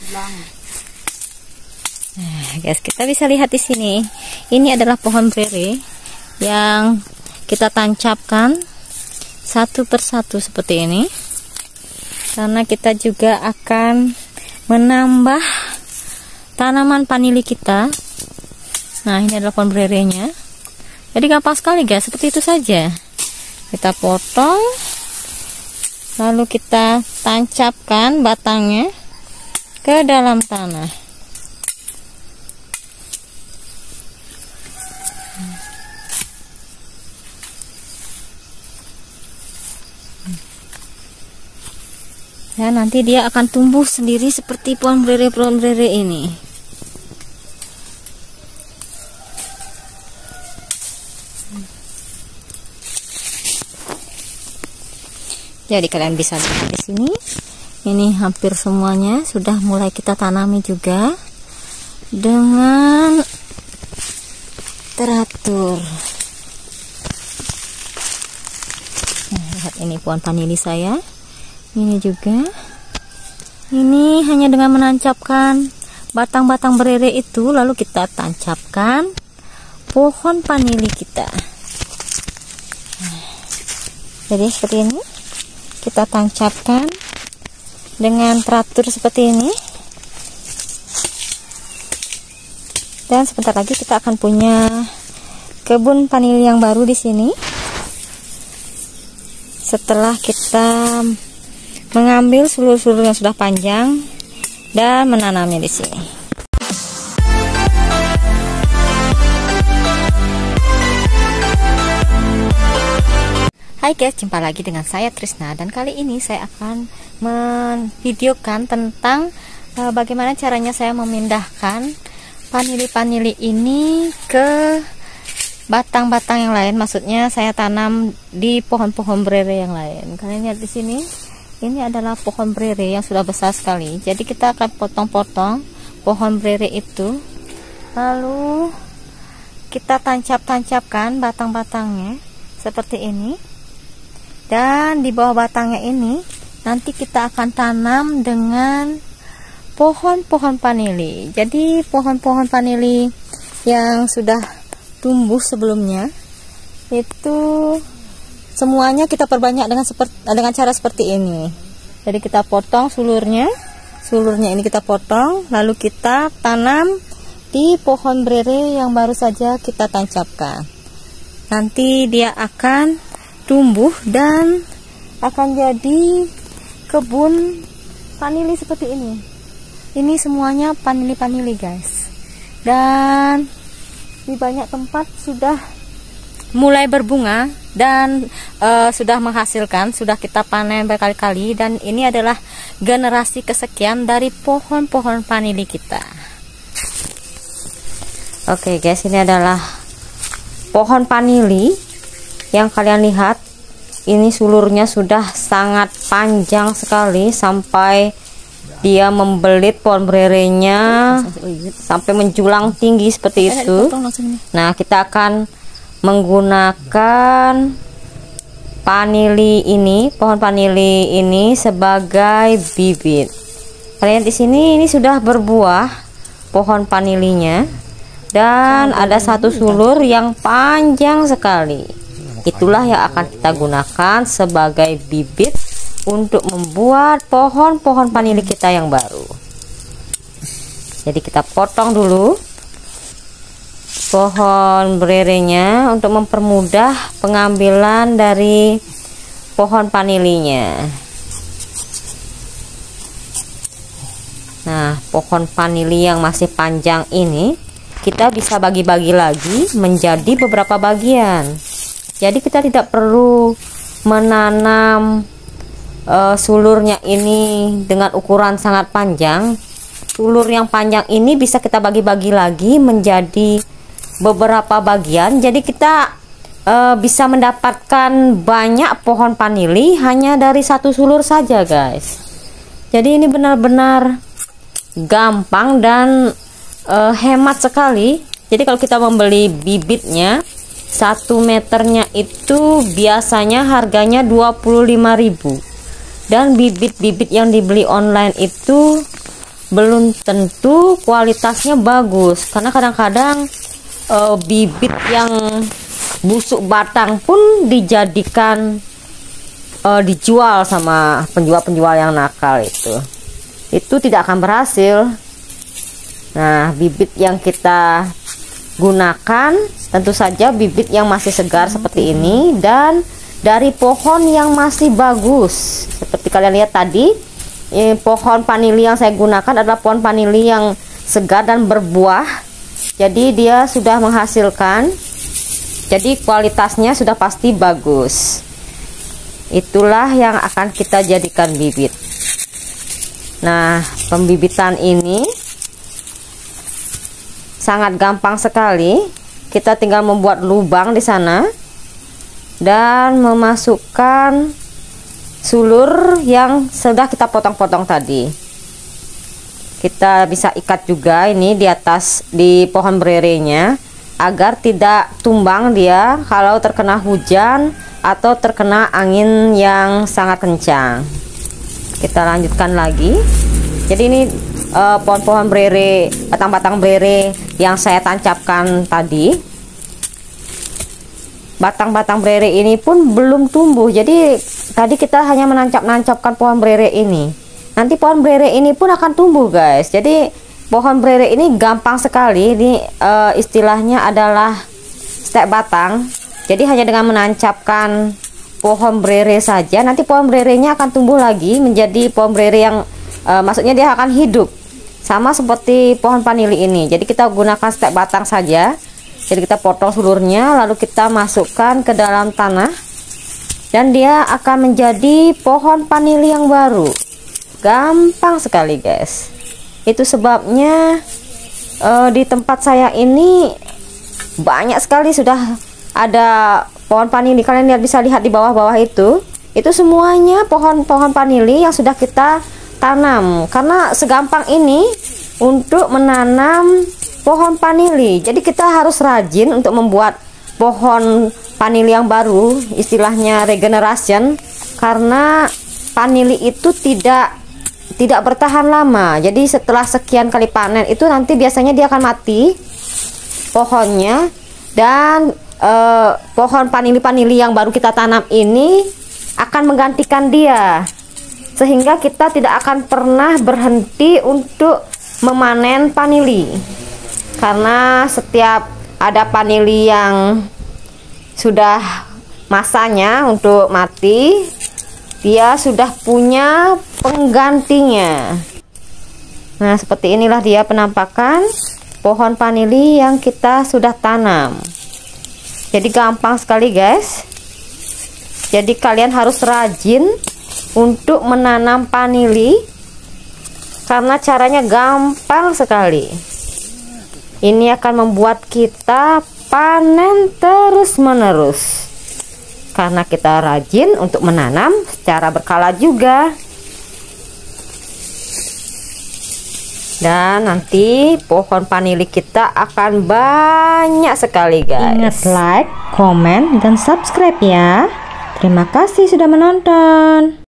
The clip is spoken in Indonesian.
Nah, guys, kita bisa lihat di sini. Ini adalah pohon brere yang kita tancapkan satu persatu seperti ini. Karena kita juga akan menambah tanaman vanili kita. Nah, ini adalah pohon brerenya. Jadi gampang sekali, guys. Seperti itu saja. Kita potong, lalu kita tancapkan batangnya ke dalam tanah. Ya, nanti dia akan tumbuh sendiri seperti pohon brere ini. Jadi kalian bisa lihat di sini. Ini hampir semuanya sudah mulai kita tanami juga dengan teratur. Nah, lihat ini pohon vanili saya. Ini juga. Ini hanya dengan menancapkan batang-batang brere itu, lalu kita tancapkan pohon vanili kita. Jadi seperti ini. Kita tancapkan dengan teratur seperti ini. Dan sebentar lagi kita akan punya kebun vanili yang baru di sini. Setelah kita mengambil sulur-sulur yang sudah panjang dan menanamnya di sini. Hai guys, jumpa lagi dengan saya Trisna, dan kali ini saya akan memvideokan tentang bagaimana caranya saya memindahkan vanili ini ke batang-batang yang lain. Maksudnya saya tanam di pohon-pohon brere yang lain. Kalian lihat di sini. Ini adalah pohon brere yang sudah besar sekali. Jadi kita akan potong-potong pohon brere itu, lalu kita tancap-tancapkan batang-batangnya seperti ini. Dan di bawah batangnya ini nanti kita akan tanam dengan pohon-pohon vanili. Jadi pohon-pohon vanili yang sudah tumbuh sebelumnya itu semuanya kita perbanyak dengan cara seperti ini. Jadi kita potong sulurnya ini kita potong, lalu kita tanam di pohon brere yang baru saja kita tancapkan. Nanti dia akan tumbuh dan akan jadi kebun vanili seperti ini. Ini semuanya vanili guys. Dan di banyak tempat sudah mulai berbunga dan sudah menghasilkan, sudah kita panen berkali-kali, dan ini adalah generasi kesekian dari pohon-pohon vanili kita. Oke guys, ini adalah pohon vanili yang kalian lihat. Ini sulurnya sudah sangat panjang sekali sampai dia membelit pohon brerenya sampai menjulang tinggi seperti itu. Nah, kita akan menggunakan pohon vanili ini sebagai bibit. Kalian di sini ini sudah berbuah pohon vanilinya, dan ada satu sulur yang panjang sekali. Itulah yang akan kita gunakan sebagai bibit untuk membuat pohon-pohon vanili kita yang baru. Jadi kita potong dulu pohon brerenya untuk mempermudah pengambilan dari pohon vanilinya. Nah, pohon vanili yang masih panjang ini kita bisa bagi-bagi lagi menjadi beberapa bagian. Jadi kita tidak perlu menanam sulurnya ini dengan ukuran sangat panjang. Sulur yang panjang ini bisa kita bagi-bagi lagi menjadi beberapa bagian. Jadi kita bisa mendapatkan banyak pohon vanili hanya dari satu sulur saja guys. Jadi ini benar-benar gampang dan hemat sekali. Jadi kalau kita membeli bibitnya, 1 meternya itu biasanya harganya 25.000, dan bibit-bibit yang dibeli online itu belum tentu kualitasnya bagus, karena kadang-kadang bibit yang busuk batang pun dijadikan dijual sama penjual-penjual yang nakal. Itu tidak akan berhasil. Nah, bibit yang kita gunakan tentu saja bibit yang masih segar seperti ini, dan dari pohon yang masih bagus. Seperti kalian lihat tadi, pohon vanili yang saya gunakan adalah pohon vanili yang segar dan berbuah. Jadi dia sudah menghasilkan, jadi kualitasnya sudah pasti bagus. Itulah yang akan kita jadikan bibit. Nah, pembibitan ini sangat gampang sekali. Kita tinggal membuat lubang di sana dan memasukkan sulur yang sudah kita potong-potong tadi. Kita bisa ikat juga ini di atas, di pohon bererenya, agar tidak tumbang dia kalau terkena hujan atau terkena angin yang sangat kencang. Kita lanjutkan lagi. Jadi ini pohon-pohon berere, batang-batang berere yang saya tancapkan tadi. Batang-batang berere ini pun belum tumbuh. Jadi tadi kita hanya menancapkan pohon berere ini. Nanti pohon berere ini pun akan tumbuh, guys. Jadi pohon berere ini gampang sekali. Ini istilahnya adalah stek batang. Jadi hanya dengan menancapkan pohon berere saja, nanti pohon bererenya akan tumbuh lagi menjadi pohon berere yang maksudnya dia akan hidup. Sama seperti pohon vanili ini. Jadi kita gunakan stek batang saja. Jadi kita potong sulurnya, lalu kita masukkan ke dalam tanah, dan dia akan menjadi pohon vanili yang baru. Gampang sekali, guys. Itu sebabnya di tempat saya ini banyak sekali sudah ada pohon vanili. Kalian bisa lihat di bawah-bawah itu semuanya pohon-pohon vanili yang sudah kita tanam. Karena segampang ini untuk menanam pohon vanili. Jadi kita harus rajin untuk membuat pohon vanili yang baru, istilahnya regeneration, karena vanili itu tidak bertahan lama. Jadi setelah sekian kali panen itu nanti biasanya dia akan mati pohonnya, dan pohon vanili yang baru kita tanam ini akan menggantikan dia, sehingga kita tidak akan pernah berhenti untuk memanen vanili. Karena setiap ada vanili yang sudah masanya untuk mati, dia sudah punya penggantinya. Nah, seperti inilah dia penampakan pohon vanili yang kita sudah tanam. Jadi gampang sekali, guys. Jadi kalian harus rajin untuk menanam vanili, karena caranya gampang sekali. Ini akan membuat kita panen terus-menerus, karena kita rajin untuk menanam secara berkala juga. Dan nanti pohon vanili kita akan banyak sekali, guys. Ingat like, komen, dan subscribe ya. Terima kasih sudah menonton.